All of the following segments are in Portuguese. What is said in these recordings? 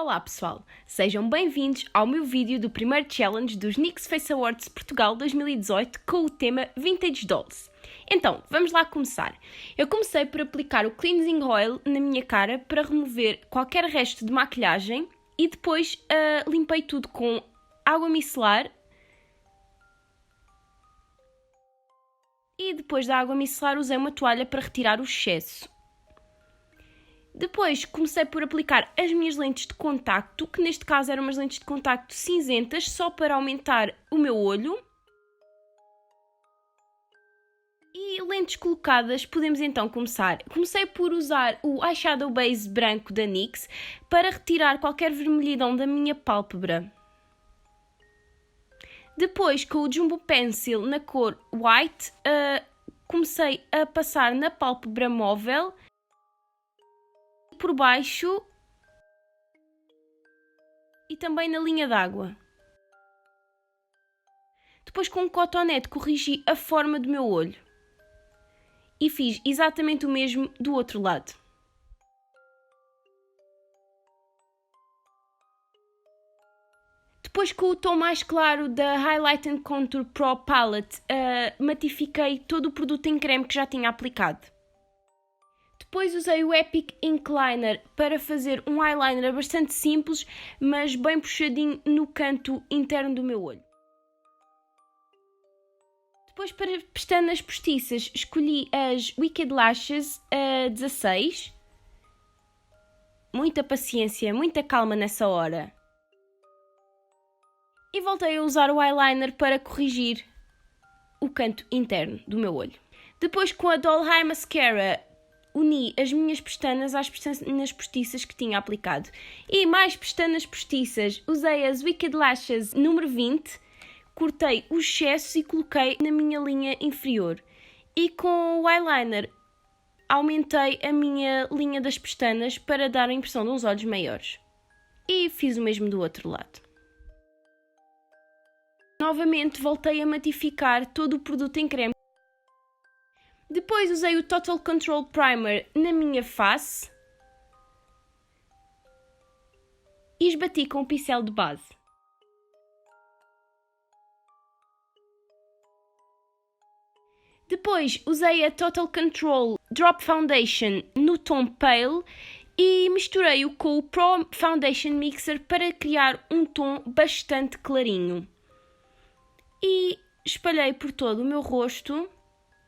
Olá pessoal, sejam bem-vindos ao meu vídeo do primeiro challenge dos NYX Face Awards Portugal 2018 com o tema Vintage Dolls. Então, vamos lá começar. Eu comecei por aplicar o Cleansing Oil na minha cara para remover qualquer resto de maquilhagem e depois limpei tudo com água micelar. E depois da água micelar usei uma toalha para retirar o excesso. Depois comecei por aplicar as minhas lentes de contacto, que neste caso eram umas lentes de contacto cinzentas, só para aumentar o meu olho. E lentes colocadas, podemos então começar. Comecei por usar o eyeshadow base branco da NYX para retirar qualquer vermelhidão da minha pálpebra. Depois, com o Jumbo Pencil na cor White, comecei a passar na pálpebra móvel, por baixo e também na linha d'água. Depois, com um cotonete, corrigi a forma do meu olho e fiz exatamente o mesmo do outro lado. Depois, com o tom mais claro da Highlight and Contour Pro Palette, matifiquei todo o produto em creme que já tinha aplicado. Depois usei o Epic Ink Liner para fazer um eyeliner bastante simples, mas bem puxadinho no canto interno do meu olho. Depois, para pestanas postiças, escolhi as Wicked Lashes 16. Muita paciência, muita calma nessa hora. E voltei a usar o eyeliner para corrigir o canto interno do meu olho. Depois, com a Doll Eye Mascara, uni as minhas pestanas às pestanas postiças que tinha aplicado. E mais pestanas postiças, usei as Wicked Lashes número 20, cortei o excesso e coloquei na minha linha inferior. E com o eyeliner aumentei a minha linha das pestanas para dar a impressão de uns olhos maiores. E fiz o mesmo do outro lado. Novamente voltei a matificar todo o produto em creme. Depois usei o Total Control Primer na minha face e esbati com o pincel de base. Depois usei a Total Control Drop Foundation no tom Pale e misturei-o com o Pro Foundation Mixer para criar um tom bastante clarinho. E espalhei por todo o meu rosto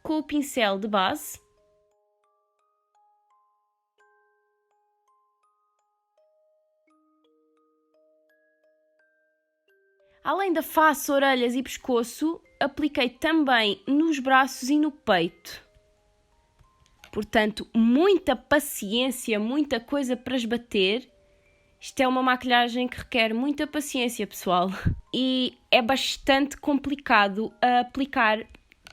com o pincel de base. Além da face, orelhas e pescoço, apliquei também nos braços e no peito. Portanto, muita paciência, muita coisa para esbater. Isto é uma maquilhagem que requer muita paciência, pessoal. E é bastante complicado aplicar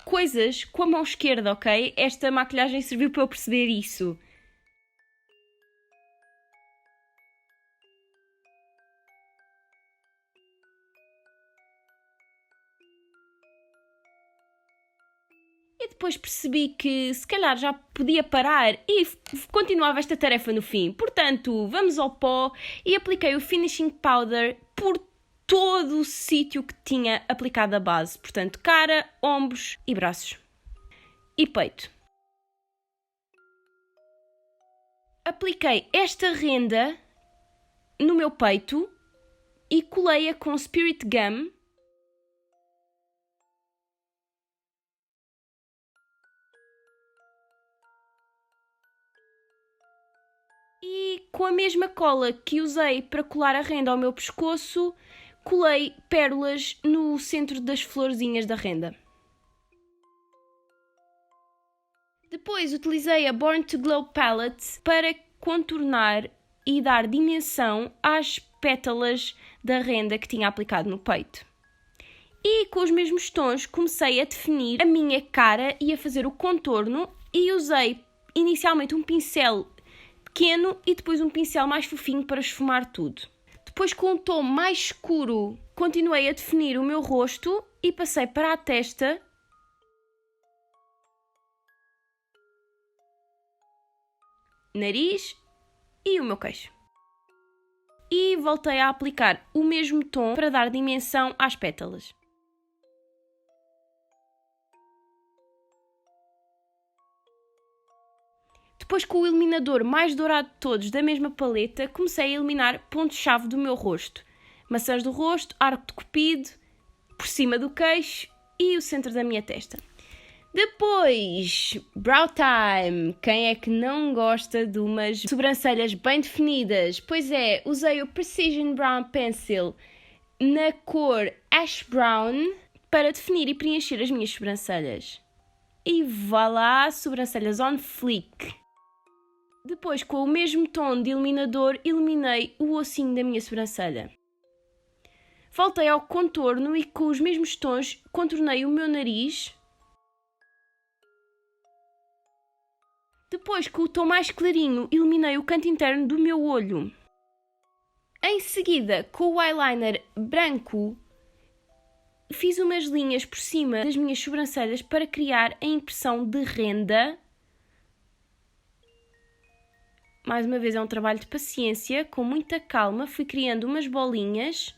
coisas com a mão esquerda, ok? Esta maquilhagem serviu para eu perceber isso. E depois percebi que se calhar já podia parar e continuava esta tarefa no fim. Portanto, vamos ao pó e apliquei o Finishing Powder por todo o sítio que tinha aplicado a base. Portanto, cara, ombros e braços. E peito. Apliquei esta renda no meu peito e colei-a com Spirit Gum. E com a mesma cola que usei para colar a renda ao meu pescoço, colei pérolas no centro das florzinhas da renda. Depois utilizei a Born to Glow Palette para contornar e dar dimensão às pétalas da renda que tinha aplicado no peito. E com os mesmos tons comecei a definir a minha cara e a fazer o contorno e usei inicialmente um pincel pequeno e depois um pincel mais fofinho para esfumar tudo. Depois, com um tom mais escuro, continuei a definir o meu rosto e passei para a testa. Nariz e o meu queixo. e voltei a aplicar o mesmo tom para dar dimensão às pétalas. Depois, com o iluminador mais dourado de todos da mesma paleta, comecei a eliminar pontos-chave do meu rosto. Maçãs do rosto, arco de cupido, por cima do queixo e o centro da minha testa. Depois, brow time. Quem é que não gosta de umas sobrancelhas bem definidas? Pois é, usei o Precision Brown Pencil na cor Ash Brown para definir e preencher as minhas sobrancelhas. E vá lá, sobrancelhas on fleek. Depois, com o mesmo tom de iluminador, iluminei o ossinho da minha sobrancelha. Voltei ao contorno e com os mesmos tons contornei o meu nariz. Depois, com o tom mais clarinho, iluminei o canto interno do meu olho. Em seguida, com o eyeliner branco, fiz umas linhas por cima das minhas sobrancelhas para criar a impressão de renda. Mais uma vez é um trabalho de paciência, com muita calma, fui criando umas bolinhas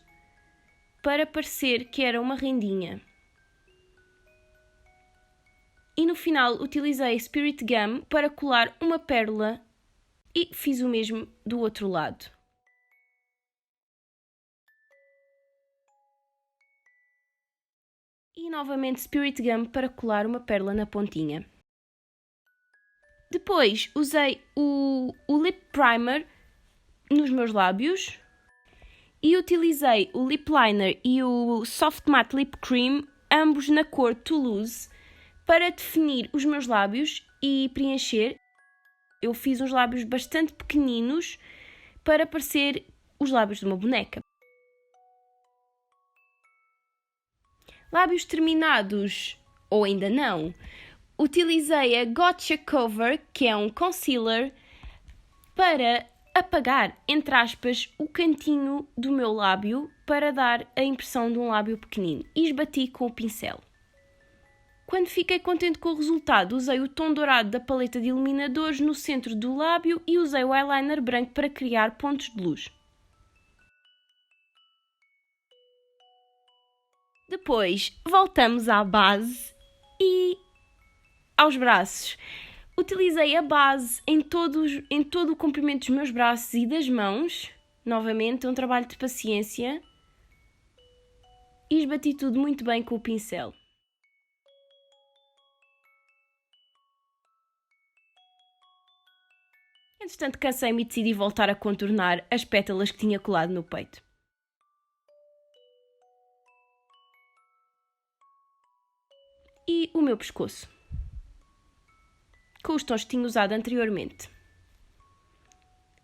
para parecer que era uma rendinha. E no final utilizei Spirit Gum para colar uma pérola e fiz o mesmo do outro lado. E novamente Spirit Gum para colar uma pérola na pontinha. Depois usei o Lip Primer nos meus lábios e utilizei o Lip Liner e o Soft Matte Lip Cream, ambos na cor Toulouse, para definir os meus lábios e preencher. Eu fiz uns lábios bastante pequeninos para parecer os lábios de uma boneca. Lábios terminados, ou ainda não, utilizei a Gotcha Cover, que é um concealer, para apagar, entre aspas, o cantinho do meu lábio para dar a impressão de um lábio pequenino e esbati com o pincel. Quando fiquei contente com o resultado, usei o tom dourado da paleta de iluminadores no centro do lábio e usei o eyeliner branco para criar pontos de luz. Depois voltamos à base e aos braços. Utilizei a base em todo o comprimento dos meus braços e das mãos. Novamente, um trabalho de paciência. E esbati tudo muito bem com o pincel. Entretanto, cansei-me e decidi voltar a contornar as pétalas que tinha colado no peito. E o meu pescoço, com os tons que tinha usado anteriormente.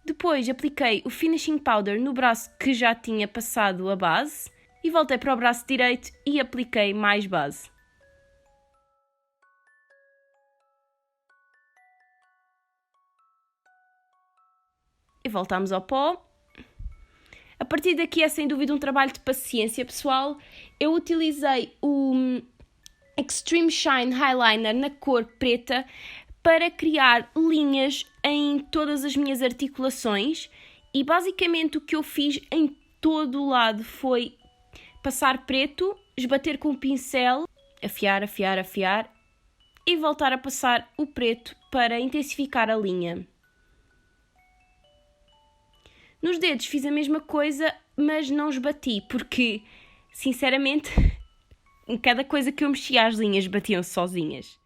Depois apliquei o Finishing Powder no braço que já tinha passado a base e voltei para o braço direito e apliquei mais base. E voltamos ao pó. A partir daqui é sem dúvida um trabalho de paciência, pessoal. Eu utilizei o Extreme Shine Highliner na cor preta para criar linhas em todas as minhas articulações e basicamente o que eu fiz em todo o lado foi passar preto, esbater com o pincel, afiar e voltar a passar o preto para intensificar a linha. Nos dedos fiz a mesma coisa, mas não esbati, porque, sinceramente, em cada coisa que eu mexia as linhas batiam-se sozinhas.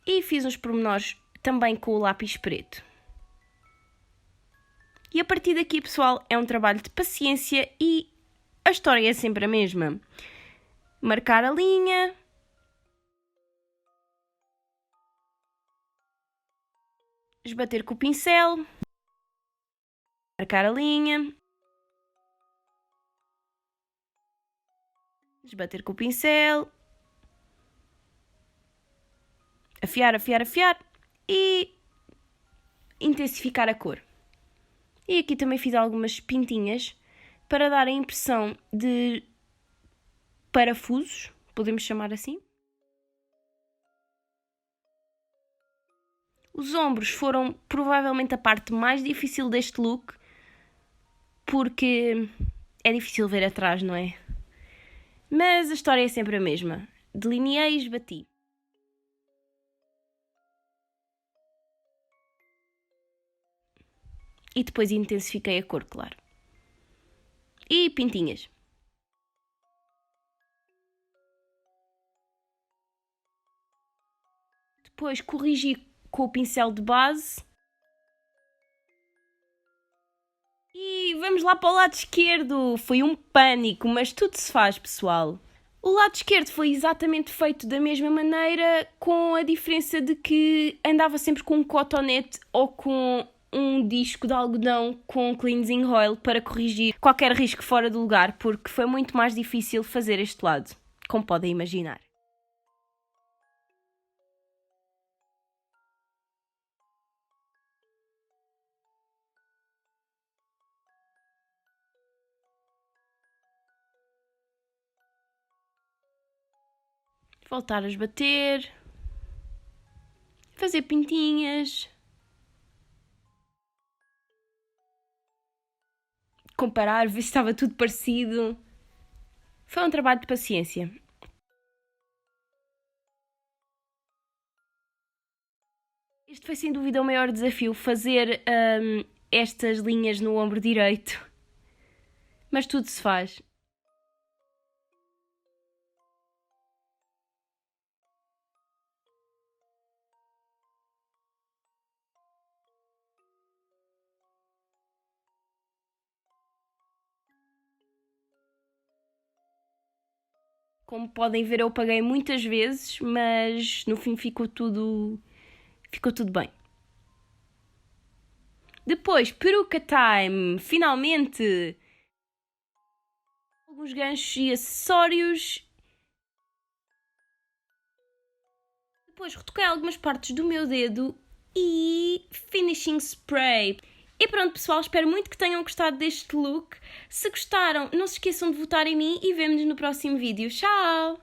E fiz uns pormenores também com o lápis preto. E a partir daqui, pessoal, é um trabalho de paciência e a história é sempre a mesma. Marcar a linha, esbater com o pincel, marcar a linha, esbater com o pincel, afiar e intensificar a cor. E aqui também fiz algumas pintinhas para dar a impressão de parafusos, podemos chamar assim. Os ombros foram provavelmente a parte mais difícil deste look, porque é difícil ver atrás, não é? Mas a história é sempre a mesma. Delineei e esbati. E depois intensifiquei a cor, claro. E pintinhas. Depois corrigi com o pincel de base. E vamos lá para o lado esquerdo. Foi um pânico, mas tudo se faz, pessoal. O lado esquerdo foi exatamente feito da mesma maneira, com a diferença de que andava sempre com um cotonete ou com um disco de algodão com cleansing oil para corrigir qualquer risco fora do lugar, porque foi muito mais difícil fazer este lado, como podem imaginar. Voltar a esbater, fazer pintinhas, comparar, ver se estava tudo parecido. Foi um trabalho de paciência. Este foi sem dúvida o maior desafio, fazer estas linhas no ombro direito. Mas tudo se faz. Como podem ver, eu paguei muitas vezes, mas no fim ficou tudo bem. Depois, peruca time! Finalmente! Alguns ganchos e acessórios. Depois retoquei algumas partes do meu dedo e finishing spray. E pronto, pessoal, espero muito que tenham gostado deste look. Se gostaram, não se esqueçam de votar em mim e vemo-nos no próximo vídeo. Tchau!